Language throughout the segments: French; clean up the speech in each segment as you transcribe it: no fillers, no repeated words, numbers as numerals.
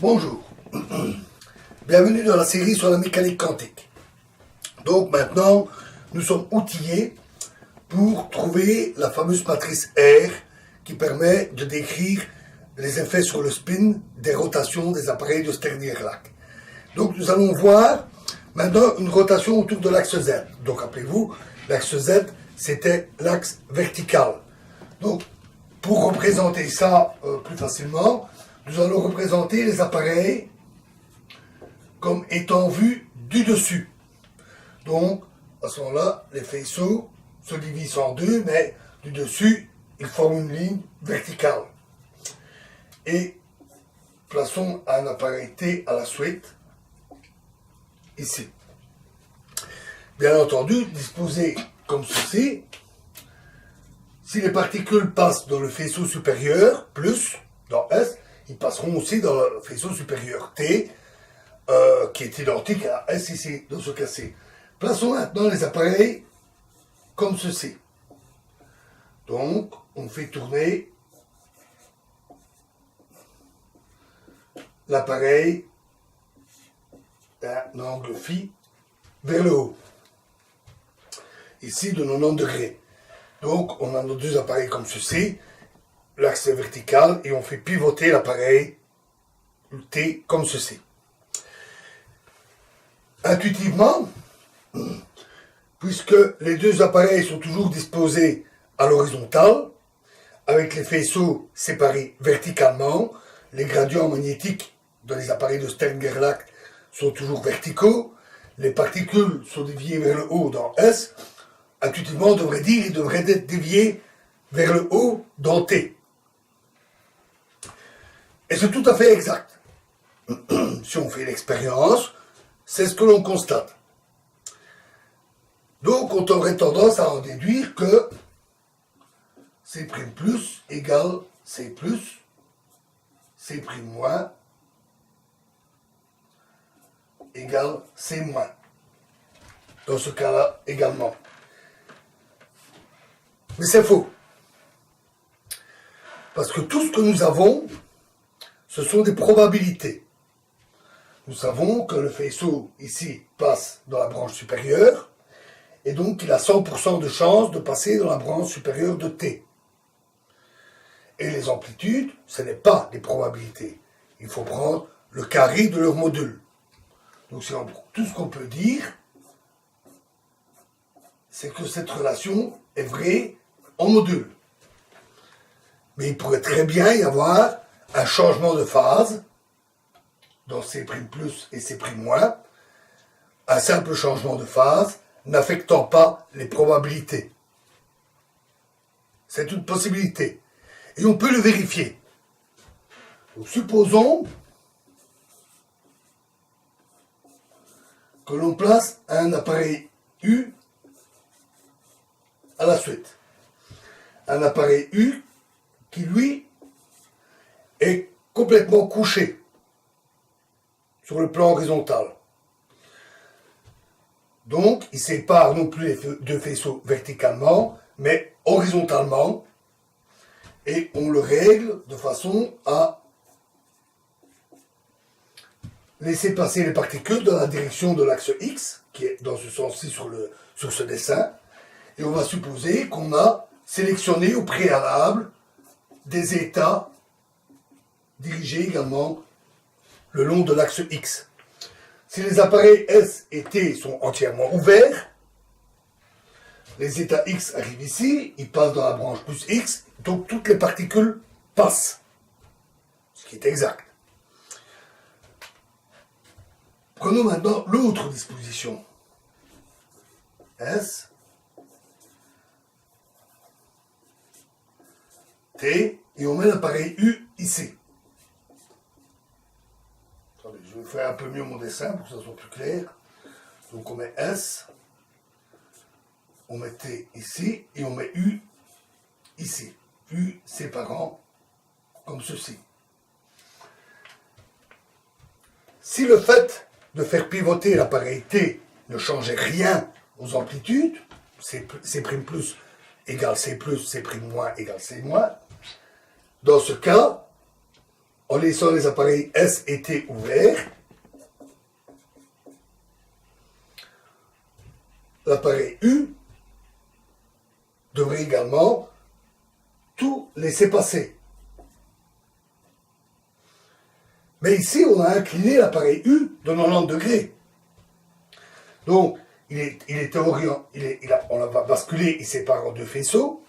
Bonjour, bienvenue dans la série sur la mécanique quantique. Donc maintenant, nous sommes outillés pour trouver la fameuse matrice R qui permet de décrire les effets sur le spin des rotations des appareils de Stern-Gerlach. Donc nous allons voir maintenant une rotation autour de l'axe Z. Donc rappelez-vous, l'axe Z c'était l'axe vertical. Donc pour représenter ça plus facilement, nous allons représenter les appareils comme étant vus du dessus. Donc, à ce moment-là, les faisceaux se divisent en deux, mais du dessus, ils forment une ligne verticale. Et plaçons un appareil T à la suite, ici. Bien entendu, disposé comme ceci, si les particules passent dans le faisceau supérieur, plus, dans S, ils passeront aussi dans le faisceau supérieur T, qui est identique à S ici, dans ce cas-ci. Plaçons maintenant les appareils comme ceci. Donc, on fait tourner l'appareil d'un angle phi vers le haut. Ici, de 90 degrés. Donc, on a nos deux appareils comme ceci. L'axe est vertical et on fait pivoter l'appareil T comme ceci. Intuitivement, puisque les deux appareils sont toujours disposés à l'horizontale, avec les faisceaux séparés verticalement, les gradients magnétiques dans les appareils de Stern-Gerlach sont toujours verticaux, les particules sont déviées vers le haut dans S, intuitivement on devrait dire qu'ils devraient être déviés vers le haut dans T. Et c'est tout à fait exact. Si on fait l'expérience, c'est ce que l'on constate. Donc, on aurait tendance à en déduire que C' plus égale C plus, C' moins égale C moins. Dans ce cas-là également. Mais c'est faux. Parce que tout ce que nous avons, ce sont des probabilités. Nous savons que le faisceau, ici, passe dans la branche supérieure, et donc il a 100% de chance de passer dans la branche supérieure de T. Et les amplitudes, ce n'est pas des probabilités. Il faut prendre le carré de leur module. Donc c'est tout ce qu'on peut dire, c'est que cette relation est vraie en module. Mais il pourrait très bien y avoir un changement de phase dans C' plus et C' moins, un simple changement de phase n'affectant pas les probabilités. C'est une possibilité. Et on peut le vérifier. Donc, supposons que l'on place un appareil U à la suite. Un appareil U qui, lui, est complètement couché sur le plan horizontal. Donc, il ne sépare non plus les deux faisceaux verticalement, mais horizontalement, et on le règle de façon à laisser passer les particules dans la direction de l'axe X, qui est dans ce sens-ci sur ce dessin, et on va supposer qu'on a sélectionné au préalable des états dirigés également le long de l'axe X. Si les appareils S et T sont entièrement ouverts, les états X arrivent ici, ils passent dans la branche plus X, donc toutes les particules passent. Ce qui est exact. Prenons maintenant l'autre disposition. S, T, et on met l'appareil U ici. Attendez, je vais faire un peu mieux mon dessin pour que ça soit plus clair. Donc on met S, on met T ici, et on met U ici. U séparant comme ceci. Si le fait de faire pivoter l'appareil T ne changeait rien aux amplitudes, C' plus égale C plus, C' moins égale C moins, dans ce cas, en laissant les appareils S et T ouverts. L'appareil U devrait également tout laisser passer. Mais ici, on a incliné l'appareil U de 90 degrés. Donc, on l'a basculé, il sépare en deux faisceaux.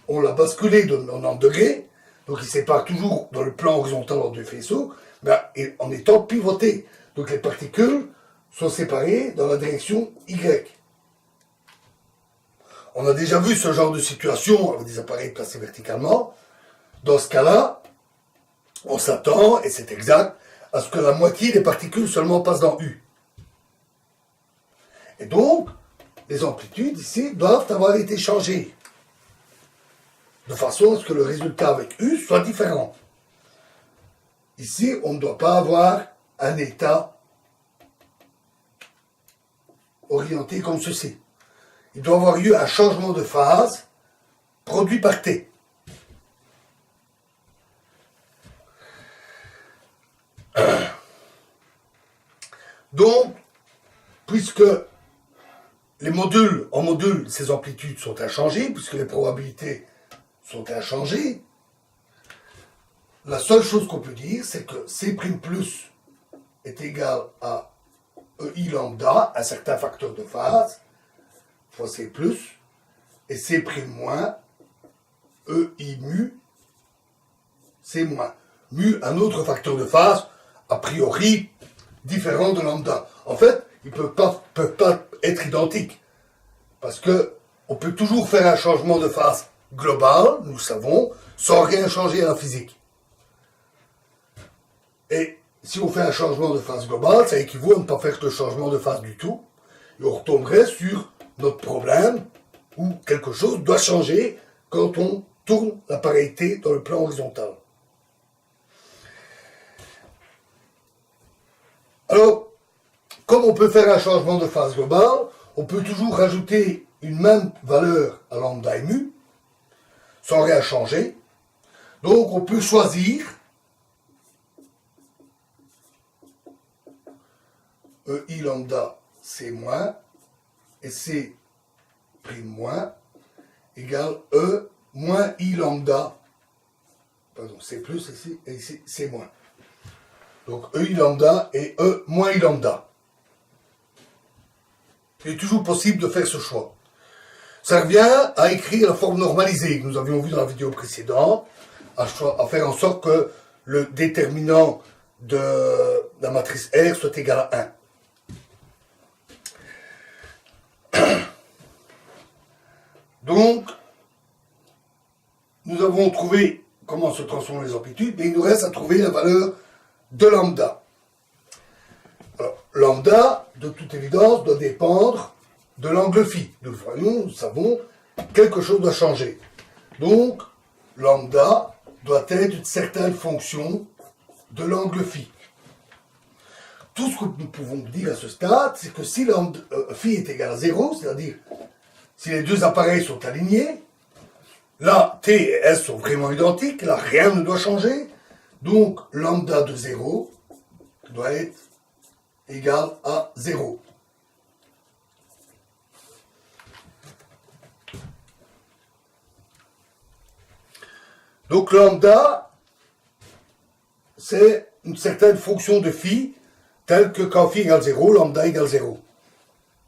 On l'a basculé de 90 degrés. Donc, il sépare toujours dans le plan horizontal en deux faisceaux, mais en étant pivoté. Donc, les particules sont séparées dans la direction Y. On a déjà vu ce genre de situation avec des appareils placés verticalement. Dans ce cas-là, on s'attend, et c'est exact, à ce que la moitié des particules seulement passent dans U. Et donc, les amplitudes ici doivent avoir été changées, de façon à ce que le résultat avec U soit différent. Ici, on ne doit pas avoir un état orienté comme ceci. Il doit avoir eu un changement de phase produit par T. Donc, puisque en module, ces amplitudes sont inchangées, puisque les probabilités sont inchangées, la seule chose qu'on peut dire, c'est que C' plus est égal à EI lambda, un certain facteur de phase, fois C plus, et C' moins, EI mu, C moins. Mu, un autre facteur de phase, a priori, différent de lambda. En fait, ils ne peuvent pas être identiques. Parce que on peut toujours faire un changement de phase global, nous le savons, sans rien changer à la physique. Et si on fait un changement de phase global, ça équivaut à ne pas faire de changement de phase du tout. Et on retomberait sur notre problème où quelque chose doit changer quand on tourne l'appareil T dans le plan horizontal. Alors, comme on peut faire un changement de phase global, on peut toujours rajouter une même valeur à lambda et mu, sans rien changer. Donc, on peut choisir EI lambda C moins et C prime moins égale E moins I lambda, pardon, C plus et ici C moins. Donc EI lambda et E moins I lambda. Il est toujours possible de faire ce choix. Ça revient à écrire la forme normalisée que nous avions vu dans la vidéo précédente, à faire en sorte que le déterminant de la matrice R soit égal à 1. Donc, nous avons trouvé comment se transforment les amplitudes, mais il nous reste à trouver la valeur de lambda. Alors, lambda, de toute évidence, doit dépendre de l'angle phi. Nous savons, quelque chose doit changer. Donc, lambda doit être une certaine fonction de l'angle phi. Tout ce que nous pouvons dire à ce stade, c'est que si phi est égal à 0, c'est-à-dire si les deux appareils sont alignés, là, T et S sont vraiment identiques, là, rien ne doit changer. Donc, lambda de 0 doit être égal à 0. Donc, lambda, c'est une certaine fonction de phi, telle que quand phi égale 0, lambda égale 0.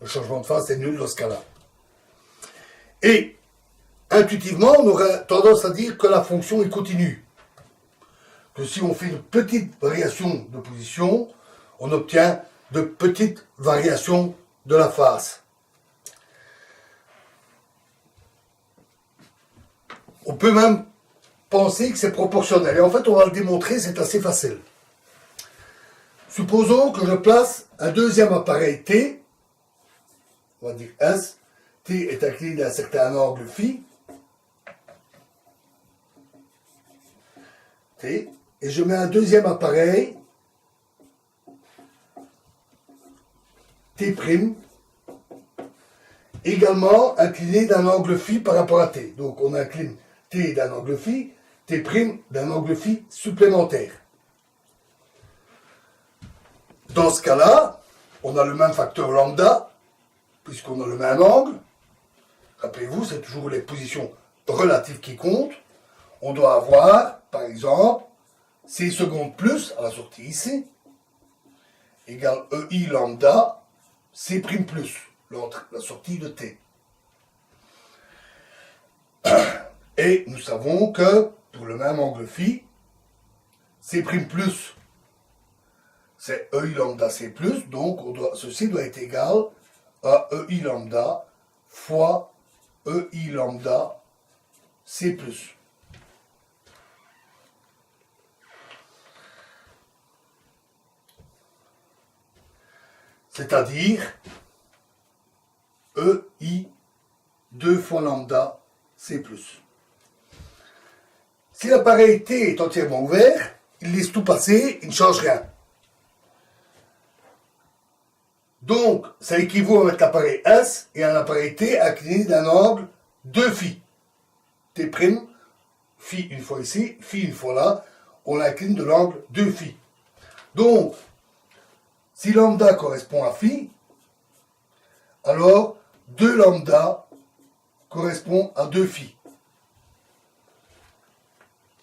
Le changement de phase est nul dans ce cas-là. Et, intuitivement, on aurait tendance à dire que la fonction est continue. Que si on fait de petites variations de position, on obtient de petites variations de la phase. On peut même penser que c'est proportionnel. Et en fait, on va le démontrer, c'est assez facile. Supposons que je place un deuxième appareil T, on va dire S, T est incliné à un certain angle phi, T, et je mets un deuxième appareil, T', également incliné d'un angle phi par rapport à T. Donc on incline T d'un angle phi, T' d'un angle phi supplémentaire. Dans ce cas-là, on a le même facteur lambda, puisqu'on a le même angle. Rappelez-vous, c'est toujours les positions relatives qui comptent. On doit avoir, par exemple, C secondes plus à la sortie ici, égale EI lambda, C prime plus, la sortie de T. Et nous savons que, pour le même angle phi, C prime plus, c'est EI lambda C plus, donc ceci doit être égal à EI lambda fois EI lambda C plus. C'est-à-dire EI 2 fois lambda C plus. Si l'appareil T est entièrement ouvert, il laisse tout passer, il ne change rien. Donc, ça équivaut à mettre l'appareil S et un appareil T incliné d'un angle 2 phi. T', phi une fois ici, phi une fois là, on l'incline de l'angle 2 phi. Donc, si lambda correspond à phi, alors 2 lambda correspond à 2 phi.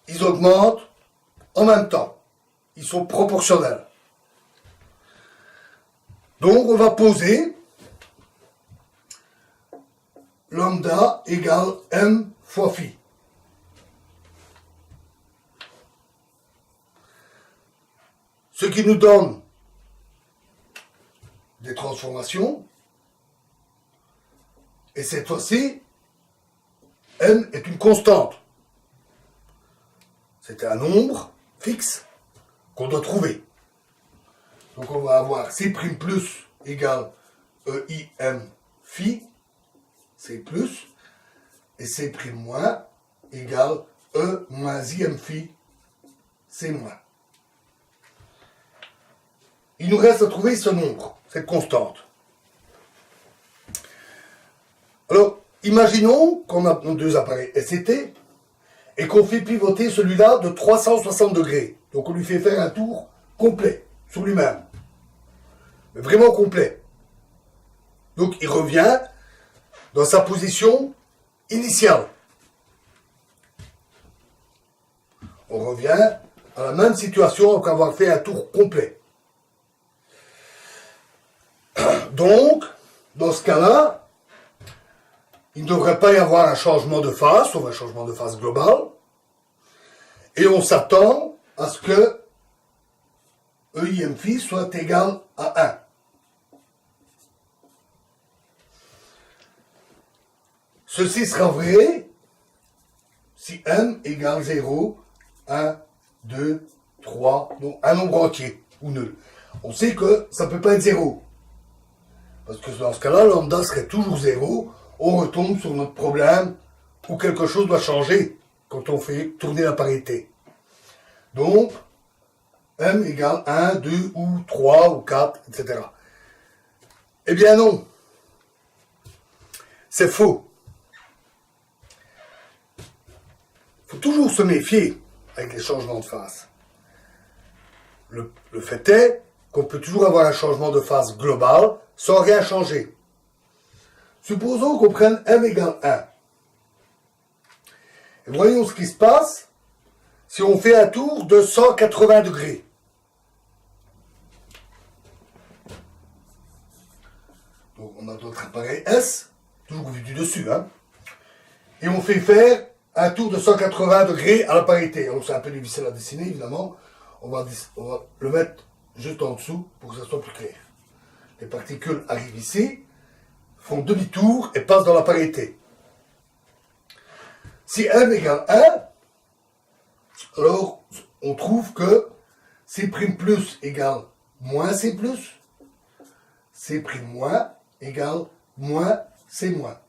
Ils augmentent en même temps. Ils sont proportionnels. Donc on va poser lambda égale m fois phi. Ce qui nous donne des transformations. Et cette fois-ci, m est une constante. C'est un nombre fixe qu'on doit trouver. Donc on va avoir C' plus égale EIM phi, C plus, et C' moins égale E moins IM phi, C moins. Il nous reste à trouver ce nombre, cette constante. Alors, imaginons qu'on a nos deux appareils S et T, et qu'on fait pivoter celui-là de 360 degrés. Donc on lui fait faire un tour complet sur lui-même. Mais vraiment complet. Donc il revient dans sa position initiale. On revient à la même situation après avoir fait un tour complet. Donc, dans ce cas-là, il ne devrait pas y avoir un changement de phase, sauf un changement de phase global. Et on s'attend à ce que EIM phi soit égal à 1. Ceci sera vrai si m égale 0, 1, 2, 3, donc un nombre entier ou nul. On sait que ça ne peut pas être 0. Parce que dans ce cas-là, lambda serait toujours 0. On retombe sur notre problème où quelque chose doit changer quand on fait tourner l'appareil T. Donc, m égale 1, 2 ou 3 ou 4, etc. Eh bien non. C'est faux. Il faut toujours se méfier avec les changements de phase. Le fait est qu'on peut toujours avoir un changement de phase global sans rien changer. Supposons qu'on prenne m égale 1. Et voyons ce qui se passe si on fait un tour de 180 degrés. Donc on a notre appareil S, toujours vu du dessus, hein, et on fait faire un tour de 180 degrés à l'appareil T. Alors c'est un peu difficile à dessiner, évidemment. On va le mettre juste en dessous pour que ça soit plus clair. Les particules arrivent ici, font demi-tour et passent dans l'appareil T. Si m égale 1, alors on trouve que C' plus égale moins C plus, C' moins égale moins C moins.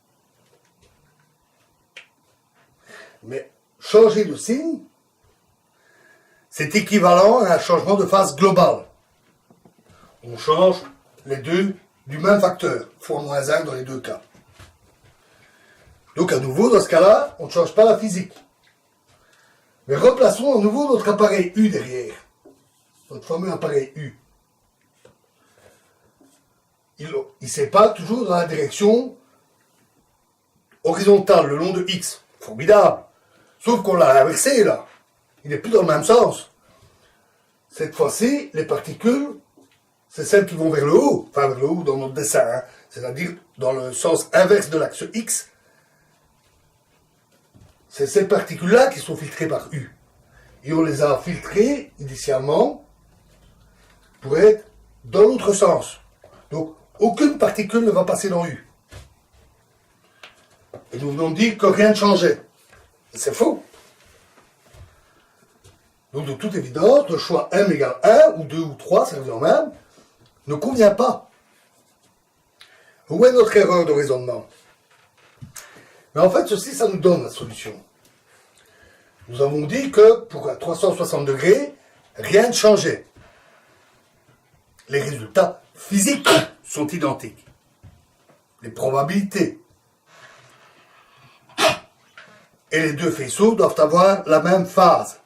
Mais changer de signe, c'est équivalent à un changement de phase global. On change les deux du même facteur, fois moins 1 dans les deux cas. Donc à nouveau, dans ce cas-là, on ne change pas la physique. Mais replaçons à nouveau notre appareil U derrière. Notre fameux appareil U. il s'épale toujours dans la direction horizontale, le long de X. Formidable. Sauf qu'on l'a inversé, là. Il n'est plus dans le même sens. Cette fois-ci, les particules, c'est celles qui vont vers le haut. Enfin, vers le haut dans notre dessin. Hein. C'est-à-dire dans le sens inverse de l'axe X. C'est ces particules-là qui sont filtrées par U. Et on les a filtrées, initialement, pour être dans l'autre sens. Donc, aucune particule ne va passer dans U. Et nous venons de dire que rien ne changeait. C'est faux. Donc, de toute évidence, le choix M égale 1, ou 2 ou 3, ça revient en même, ne convient pas. Où est notre erreur de raisonnement? Mais en fait, ceci, ça nous donne la solution. Nous avons dit que pour un 360 degrés, rien ne changeait. Les résultats physiques sont identiques. Les probabilités. Et les deux faisceaux doivent avoir la même phase.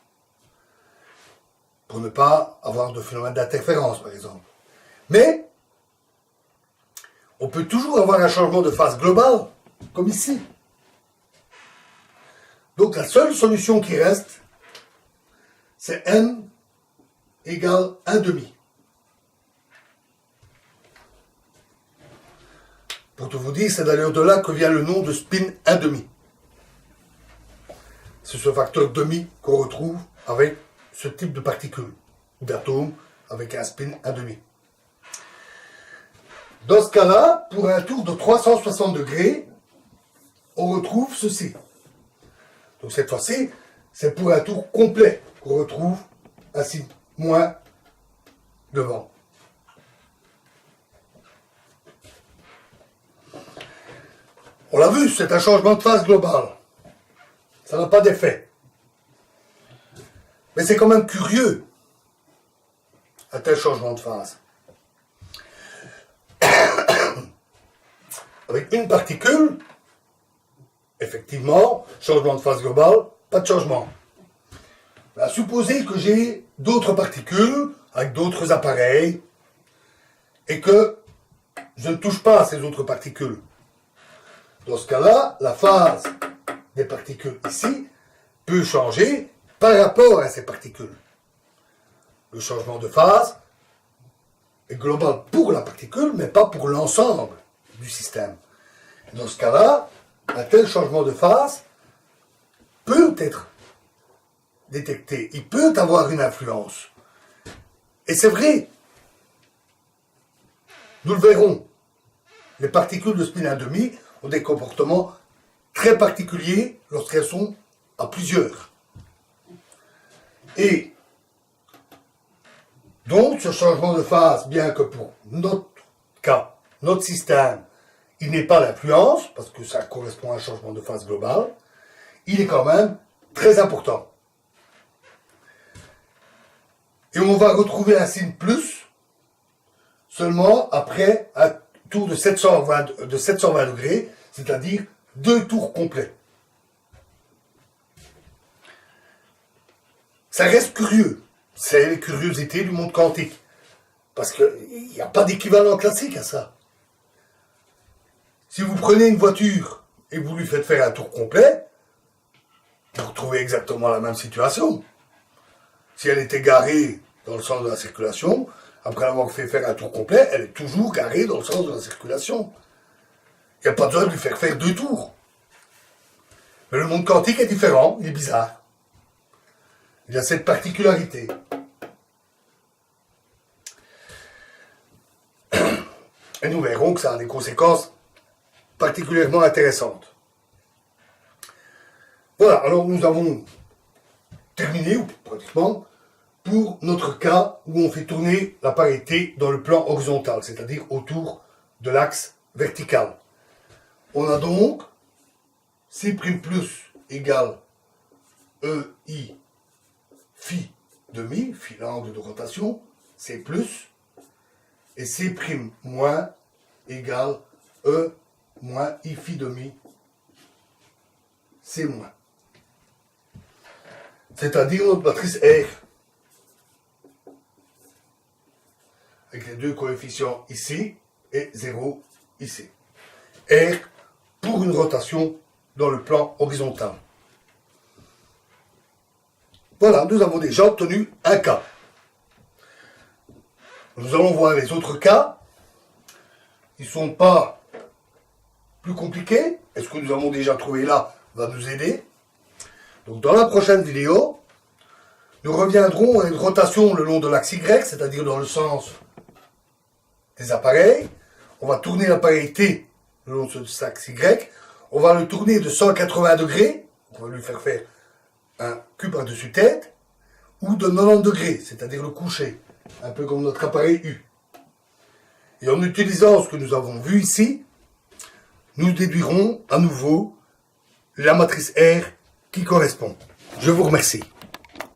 Pour ne pas avoir de phénomène d'interférence, par exemple. Mais, on peut toujours avoir un changement de phase global, comme ici. Donc la seule solution qui reste, c'est M égale 1,5. Pour tout vous dire, c'est d'ailleurs de là que vient le nom de spin 1,5. C'est ce facteur demi qu'on retrouve avec ce type de particules, ou d'atomes, avec un spin 1,5. Dans ce cas-là, pour un tour de 360 degrés, on retrouve ceci. Donc cette fois-ci, c'est pour un tour complet qu'on retrouve un signe moins devant. On l'a vu, c'est un changement de phase global. Ça n'a pas d'effet. Mais c'est quand même curieux, un tel changement de phase. Avec une particule, effectivement, changement de phase globale, pas de changement. Mais supposez que j'ai d'autres particules, avec d'autres appareils, et que je ne touche pas à ces autres particules. Dans ce cas-là, la phase des particules ici peut changer par rapport à ces particules. Le changement de phase est global pour la particule, mais pas pour l'ensemble du système. Dans ce cas-là, un tel changement de phase peut être détecté. Il peut avoir une influence. Et c'est vrai. Nous le verrons. Les particules de spin 1,5 ont des comportements très particuliers lorsqu'elles sont à plusieurs. Et donc, ce changement de phase, bien que pour notre cas, notre système, il n'est pas d'influence, parce que ça correspond à un changement de phase global, il est quand même très important. Et on va retrouver un signe plus seulement après un tour de 720 degrés, c'est-à-dire 2 tours complets. Ça reste curieux. C'est les curiosités du monde quantique. Parce qu'il n'y a pas d'équivalent classique à ça. Si vous prenez une voiture et vous lui faites faire un tour complet, vous retrouvez exactement la même situation. Si elle était garée dans le sens de la circulation, après avoir fait faire un tour complet, elle est toujours garée dans le sens de la circulation. Il n'y a pas besoin de lui faire faire 2 tours. Mais le monde quantique est différent, il est bizarre. Il a cette particularité. Et nous verrons que ça a des conséquences particulièrement intéressantes. Voilà, alors nous avons terminé, ou pratiquement, pour notre cas où on fait tourner l'appareil dans le plan horizontal, c'est-à-dire autour de l'axe vertical. On a donc C' plus égale EI phi demi, phi l'angle de rotation, C plus, et C' moins égale E moins I phi demi, C moins. C'est-à-dire notre matrice R, avec les deux coefficients ici, et 0 ici. R pour une rotation dans le plan horizontal. Voilà, nous avons déjà obtenu un cas. Nous allons voir les autres cas. Ils ne sont pas plus compliqués. Et ce que nous avons déjà trouvé là va nous aider. Donc dans la prochaine vidéo, nous reviendrons à une rotation le long de l'axe Y, c'est-à-dire dans le sens des appareils. On va tourner l'appareil T le long de cet axe Y. On va le tourner de 180 degrés. On va lui faire faire un cul par-dessus tête. Ou de 90 degrés, c'est-à-dire le coucher. Un peu comme notre appareil U. Et en utilisant ce que nous avons vu ici, nous déduirons à nouveau la matrice R qui correspond. Je vous remercie.